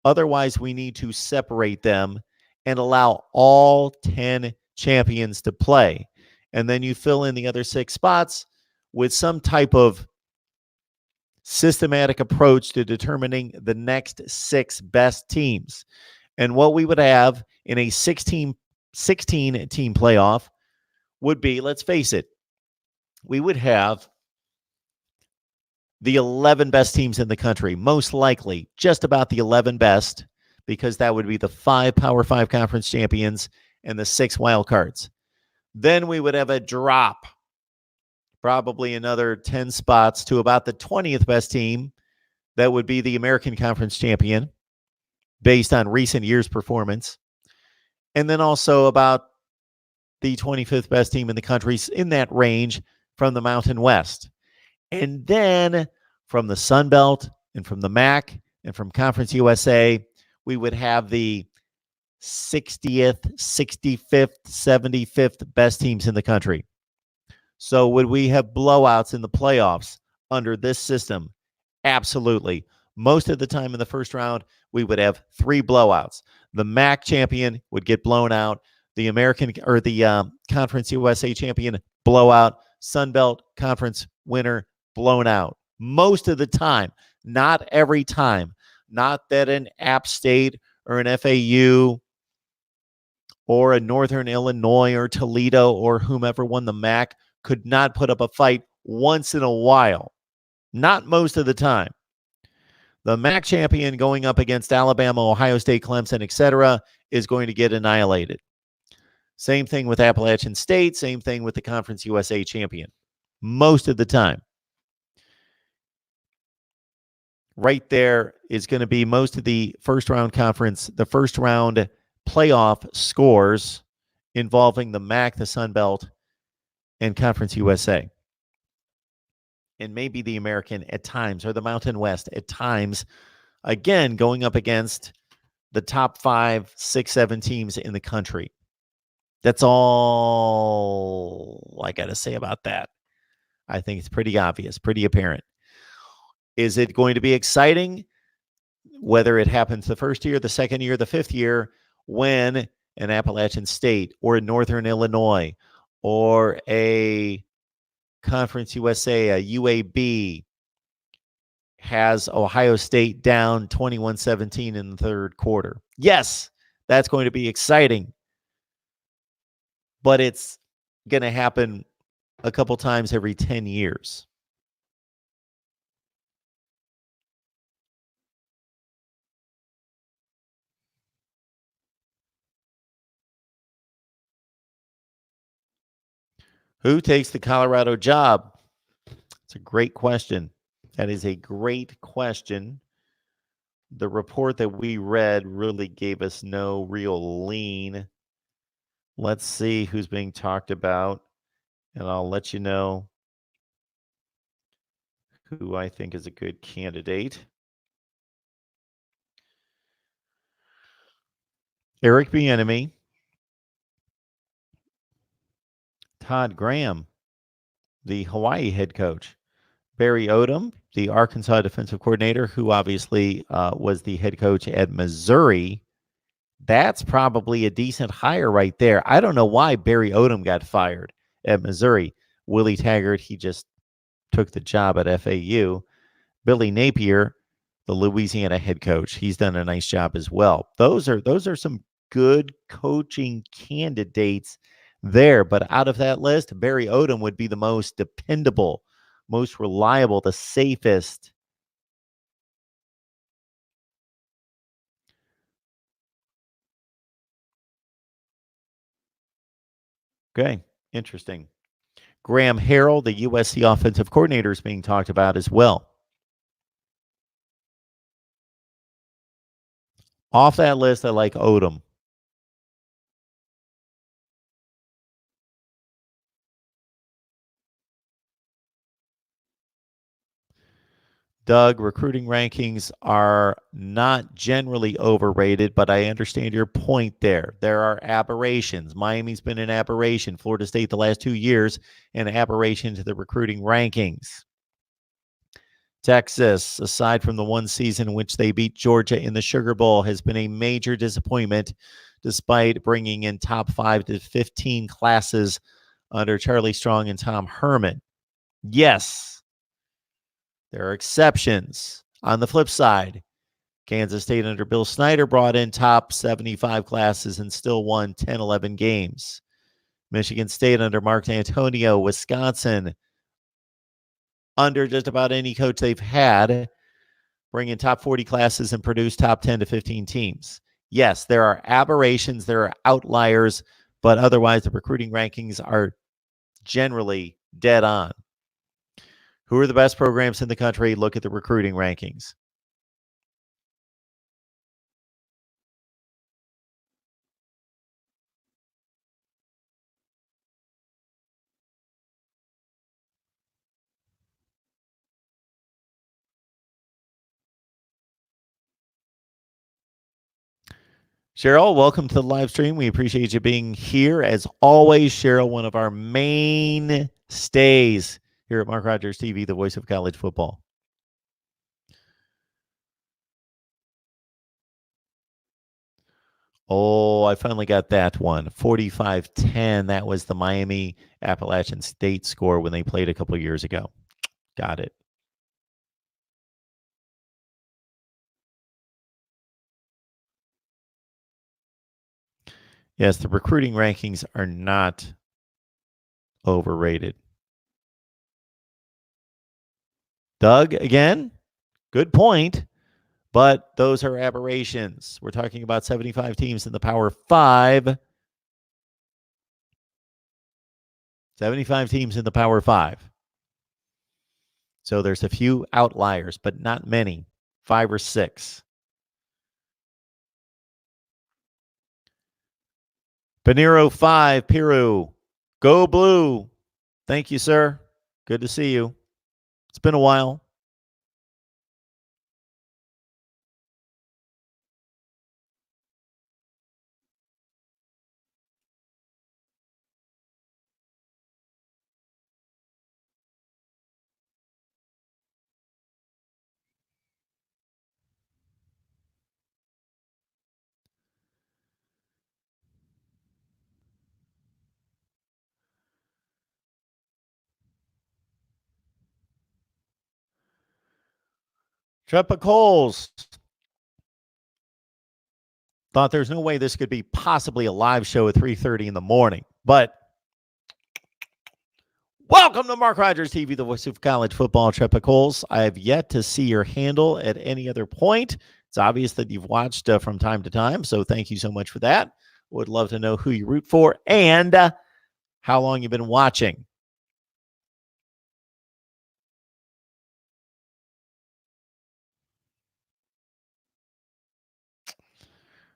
Otherwise, we need to separate them and allow all 10 champions to play. And then you fill in the other 6 spots with some type of systematic approach to determining the next 6 best teams. And what we would have in a 16 team playoff would be, let's face it, we would have the 11 best teams in the country, most likely just about the 11 best, because that would be the 5 Power 5 conference champions and the 6 wild cards. Then we would have a drop, probably another 10 spots to about the 20th best team. That would be the American Conference champion based on recent years' performance. And then also about the 25th best team in the country, in that range from the Mountain West. And then from the Sun Belt and from the MAC and from Conference USA, we would have the 60th, 65th, 75th best teams in the country. So would we have blowouts in the playoffs under this system? Absolutely. Most of the time in the first round, we would have 3 blowouts. The MAC champion would get blown out. The American or the Conference USA champion, blowout. Sun Belt Conference winner, blown out. Most of the time, not every time. Not that an App State or an FAU or a Northern Illinois or Toledo or whomever won the MAC could not put up a fight once in a while. Not most of the time. The MAC champion going up against Alabama, Ohio State, Clemson, etc., is going to get annihilated. Same thing with Appalachian State. Same thing with the Conference USA champion. Most of the time. Right there is going to be most of the first round playoff scores involving the MAC, the Sun Belt, and Conference USA. And maybe the American at times, or the Mountain West at times, again, going up against the top 5, 6, 7 teams in the country. That's all I got to say about that. I think it's pretty obvious, pretty apparent. Is it going to be exciting, whether it happens the first year, the second year, the 5th year, when an Appalachian State or a Northern Illinois or a Conference USA, a UAB, has Ohio State down 21-17 in the third quarter? Yes, that's going to be exciting. But it's going to happen a couple times every 10 years. Who takes the Colorado job? It's a great question. That is a great question. The report that we read really gave us no real lean. Let's see who's being talked about, and I'll let you know who I think is a good candidate. Eric Bieniemy, Todd Graham, the Hawaii head coach, Barry Odom, the Arkansas defensive coordinator, who obviously was the head coach at Missouri. That's probably a decent hire right there. I don't know why Barry Odom got fired at Missouri. Willie Taggart, he just took the job at FAU. Billy Napier, the Louisiana head coach, he's done a nice job as well. Those are some good coaching candidates there. But out of that list, Barry Odom would be the most dependable, most reliable, the safest. Okay, interesting. Graham Harrell, the USC offensive coordinator, is being talked about as well. Off that list, I like Odom. Doug, recruiting rankings are not generally overrated, but I understand your point there. There are aberrations. Miami's been an aberration. Florida State the last 2 years, an aberration to the recruiting rankings. Texas, aside from the one season in which they beat Georgia in the Sugar Bowl, has been a major disappointment despite bringing in top 5 to 15 classes under Charlie Strong and Tom Herman. Yes, there are exceptions. On the flip side, Kansas State under Bill Snyder brought in top 75 classes and still won 10, 11 games. Michigan State under Mark D'Antonio, Wisconsin under just about any coach they've had, bring in top 40 classes and produce top 10 to 15 teams. Yes, there are aberrations, there are outliers, but otherwise the recruiting rankings are generally dead on. Who are the best programs in the country? Look at the recruiting rankings. Cheryl, welcome to the live stream. We appreciate you being here. As always, Cheryl, one of our main stays here at Mark Rogers TV, the voice of college football. Oh, I finally got that one. 45-10. That was the Miami Appalachian State score when they played a couple of years ago. Got it. Yes, the recruiting rankings are not overrated. Doug, again, good point, but those are aberrations. We're talking about 75 teams in the Power 5. 75 teams in the Power 5. So there's a few outliers, but not many. 5 or 6. Panero 5, Piru. Go Blue. Thank you, sir. Good to see you. It's been a while. Trepa Coles. Thought there's no way this could be possibly a live show at 3:30 in the morning. But welcome to Mark Rogers TV, the voice of college football. Trepa Coles. I have yet to see your handle at any other point. It's obvious that you've watched from time to time, so thank you so much for that. Would love to know who you root for and how long you've been watching.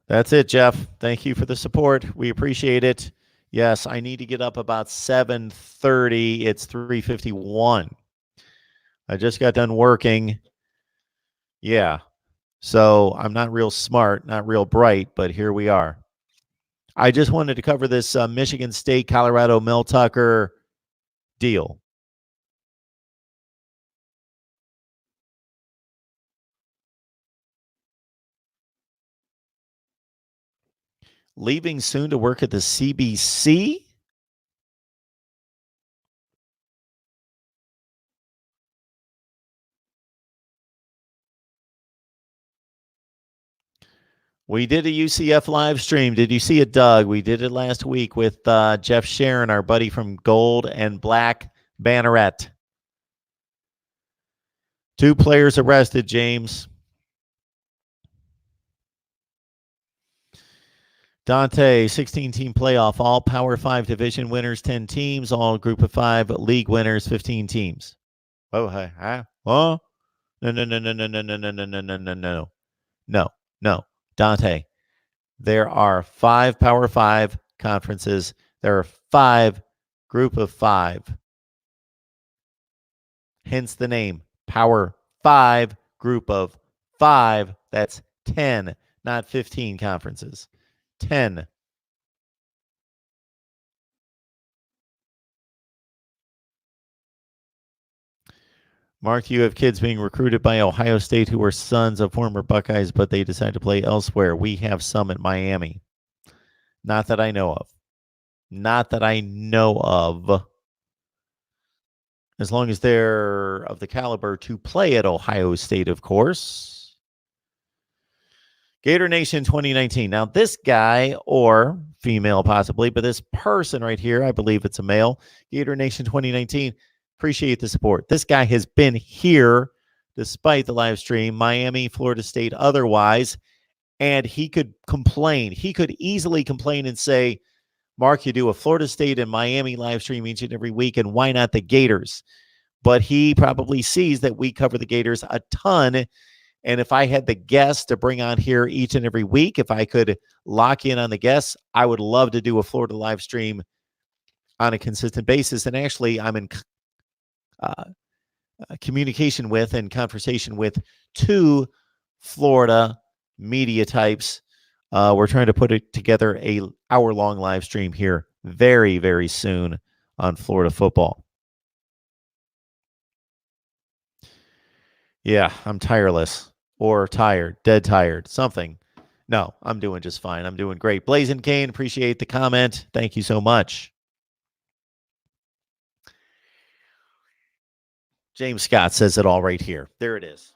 That's it, Jeff. Thank you for the support. We appreciate it. Yes, I need to get up about 7:30. It's 3:51. I just got done working. Yeah. So I'm not real smart, not real bright, but here we are. I just wanted to cover this Michigan State, Colorado, Mel Tucker deal. Leaving soon to work at the CBC. We did a UCF live stream. Did you see it, Doug? We did it last week with Jeff Sharon, our buddy from Gold and Black Banneret. 2 players arrested, James. Dante, 16-team playoff, all Power 5 division winners, 10 teams, all Group of 5 league winners, 15 teams. Oh, hey, huh? Oh, no. No. Dante, there are 5 Power 5 conferences. There are 5 Group of 5. Hence the name, Power 5 Group of 5. That's 10, not 15 conferences. 10. Mark, you have kids being recruited by Ohio State who are sons of former Buckeyes, but they decide to play elsewhere. We have some at Miami. Not that I know of. Not that I know of. as long as they're of the caliber to play at Ohio State, of course. Gator Nation 2019. Now, this guy, or female possibly, but this person right here, I believe it's a male. Gator Nation 2019. Appreciate the support. This guy has been here despite the live stream, Miami, Florida State, otherwise, and he could complain. He could easily complain and say, Mark, you do a Florida State and Miami live stream each and every week, and why not the Gators? But he probably sees that we cover the Gators a ton. And if I had the guests to bring on here each and every week, if I could lock in on the guests, I would love to do a Florida live stream on a consistent basis. And actually, I'm in uh, communication with and conversation with two Florida media types. We're trying to put it together a hour-long live stream here very, very soon on Florida football. Yeah, I'm tireless or tired, dead tired, something. No, I'm doing just fine. I'm doing great. Blazing Kane, appreciate the comment. Thank you so much. James Scott says it all right here. There it is.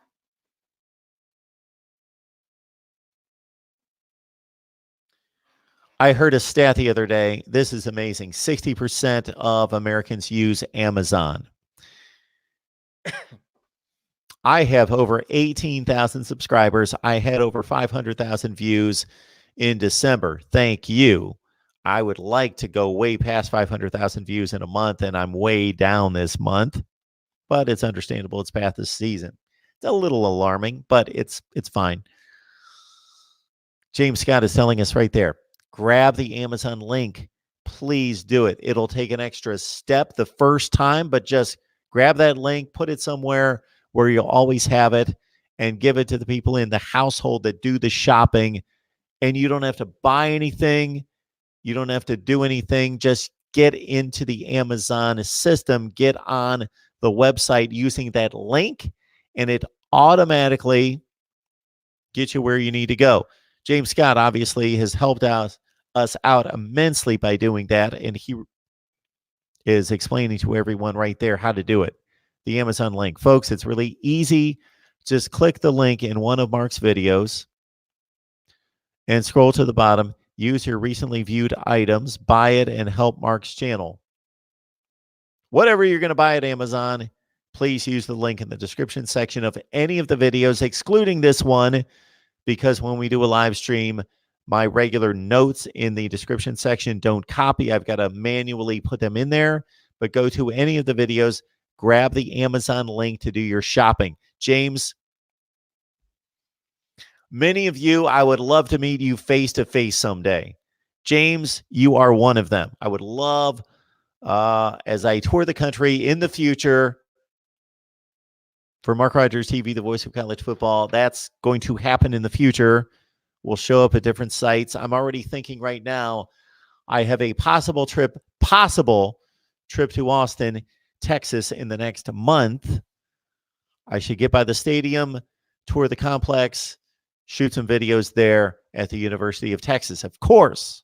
I heard a stat the other day. This is amazing. 60% of Americans use Amazon. I have over 18,000 subscribers. I had over 500,000 views in December. Thank you. I would like to go way past 500,000 views in a month, and I'm way down this month, but it's understandable. It's past this season. It's a little alarming, but it's fine. James Scott is telling us right there, grab the Amazon link. Please do it. It'll take an extra step the first time, but just grab that link, put it somewhere where you'll always have it, and give it to the people in the household that do the shopping. And you don't have to buy anything. You don't have to do anything. Just get into the Amazon system, get on the website using that link, and it automatically gets you where you need to go. James Scott obviously has helped us out immensely by doing that, and he is explaining to everyone right there how to do it. The Amazon link. Folks, it's really easy. Just click the link in one of Mark's videos and scroll to the bottom. Use your recently viewed items, buy it, and help Mark's channel. Whatever you're going to buy at Amazon, please use the link in the description section of any of the videos, excluding this one, because when we do a live stream, my regular notes in the description section don't copy. I've got to manually put them in there, but go to any of the videos, grab the Amazon link to do your shopping. James, many of you, I would love to meet you face to face someday. James, you are one of them. I would love, as I tour the country in the future, for Mark Rogers TV, the voice of college football, that's going to happen in the future. We'll show up at different sites. I'm already thinking right now, I have a possible trip to Austin, Texas in the next month. I should get by the stadium, tour the complex, shoot some videos there at the University of Texas. Of course.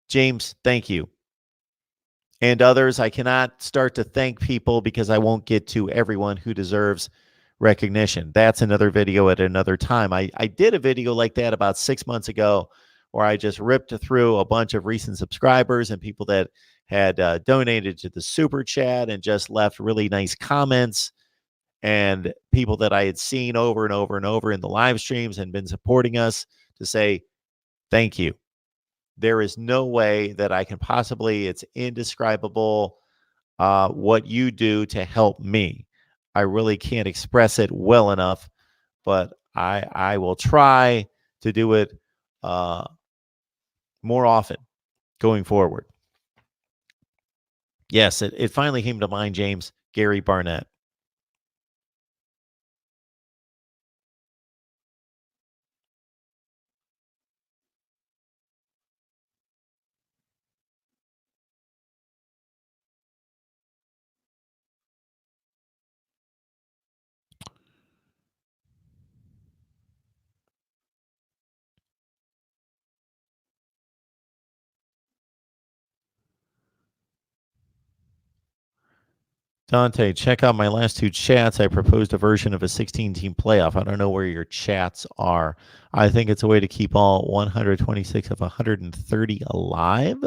James, thank you. And others, I cannot start to thank people because I won't get to everyone who deserves recognition. That's another video at another time. I did a video like that about 6 months ago where I just ripped through a bunch of recent subscribers and people that had donated to the super chat and just left really nice comments, and people that I had seen over and over and over in the live streams and been supporting us, to say thank you. There is no way that I can possibly, it's indescribable what you do to help me. I really can't express it well enough, but I will try to do it more often going forward. Yes, it finally came to mind, James. Gary Barnett. Dante, check out my last two chats. I proposed a version of a 16-team playoff. I don't know where your chats are. I think it's a way to keep all 126 of 130 alive.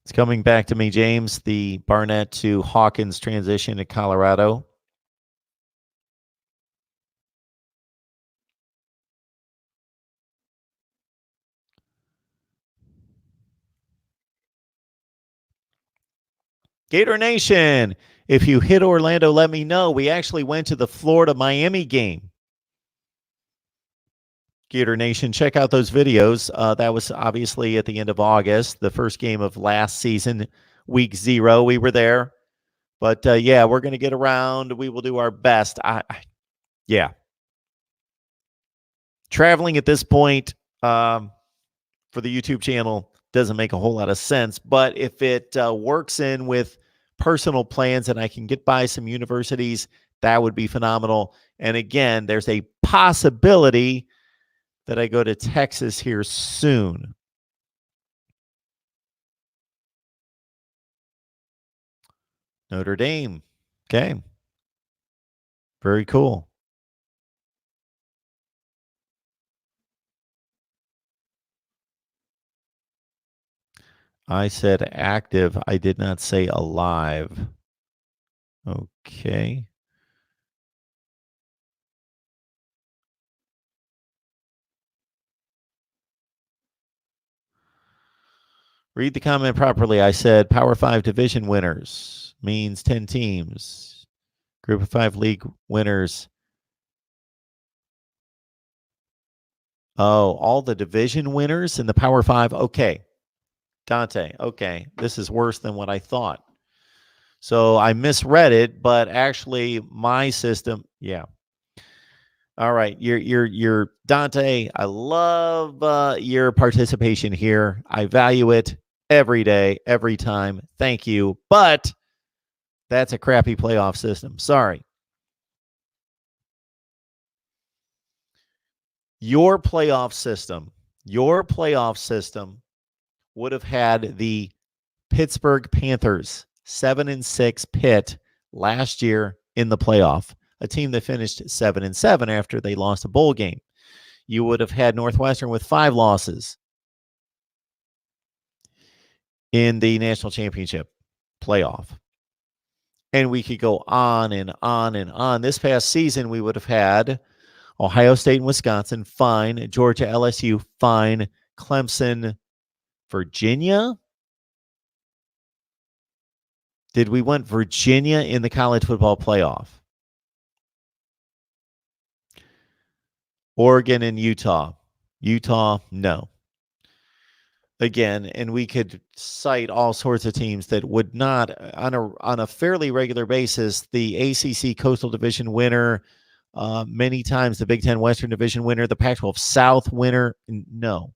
It's coming back to me, James. The Barnett to Hawkins transition to Colorado. Gator Nation, if you hit Orlando, let me know. We actually went to the Florida-Miami game. Gator Nation, check out those videos. That was obviously at the end of August, the first game of last season, week 0. We were there. But yeah, we're going to get around. We will do our best. Yeah. Traveling at this point for the YouTube channel doesn't make a whole lot of sense. But if it works in with personal plans and I can get by some universities, that would be phenomenal. And again, there's a possibility that I go to Texas here soon. Notre Dame. Okay. Very cool. I said active. I did not say alive. Okay. Read the comment properly. I said Power 5 division winners means 10 teams. Group of 5 league winners. Oh, all the division winners in the Power 5. Okay. Dante, okay. This is worse than what I thought. So I misread it, but actually my system, yeah. All right, you're Dante. I love your participation here. I value it every day, every time. Thank you. But that's a crappy playoff system. Sorry. Your playoff system would have had the Pittsburgh Panthers 7-6 Pitt last year in the playoff, a team that finished 7-7 after they lost a bowl game. You would have had Northwestern with 5 losses in the national championship playoff. And we could go on and on and on. This past season, we would have had Ohio State and Wisconsin, fine. Georgia, LSU, fine. Clemson, Virginia. Did we want Virginia in the college football playoff? Oregon and Utah. Utah, no. Again, and we could cite all sorts of teams that would not, on a fairly regular basis, the ACC Coastal Division winner, many times the Big Ten Western Division winner, the Pac-12 South winner. No.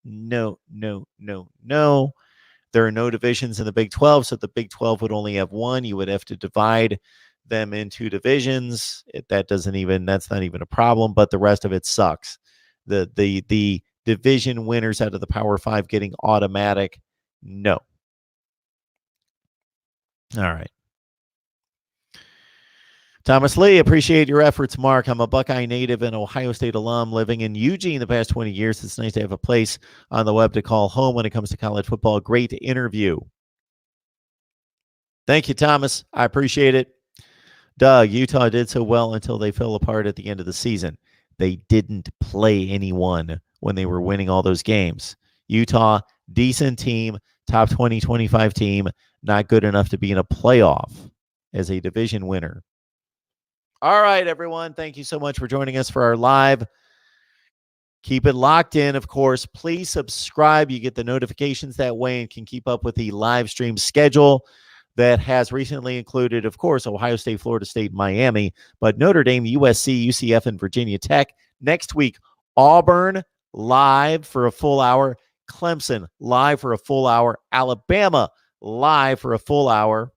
There are no divisions in the Big 12, so the Big 12 would only have one. You would have to divide them into divisions. That's not even a problem, but the rest of it sucks. The division winners out of the Power 5 getting automatic, no. All right. Thomas Lee, appreciate your efforts, Mark. I'm a Buckeye native and Ohio State alum living in Eugene the past 20 years. It's nice to have a place on the web to call home when it comes to college football. Great interview. Thank you, Thomas. I appreciate it. Doug, Utah did so well until they fell apart at the end of the season. They didn't play anyone when they were winning all those games. Utah, decent team, top 20, 25 team, not good enough to be in a playoff as a division winner. All right, everyone. Thank you so much for joining us for our live. Keep it locked in, of course. Please subscribe. You get the notifications that way and can keep up with the live stream schedule that has recently included, of course, Ohio State, Florida State, Miami, but Notre Dame, USC, UCF, and Virginia Tech. Next week, Auburn live for a full hour. Clemson live for a full hour. Alabama live for a full hour.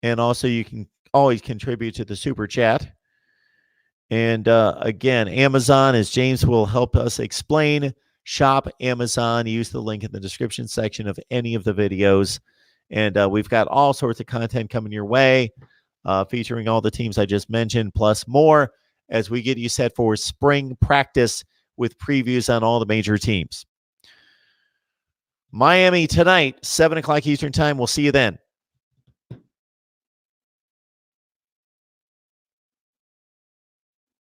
And also you can always contribute to the super chat. And again, Amazon, as James will help us explain, shop Amazon. Use the link in the description section of any of the videos. And we've got all sorts of content coming your way, featuring all the teams I just mentioned, plus more, as we get you set for spring practice with previews on all the major teams. Miami tonight, 7 o'clock Eastern time. We'll see you then.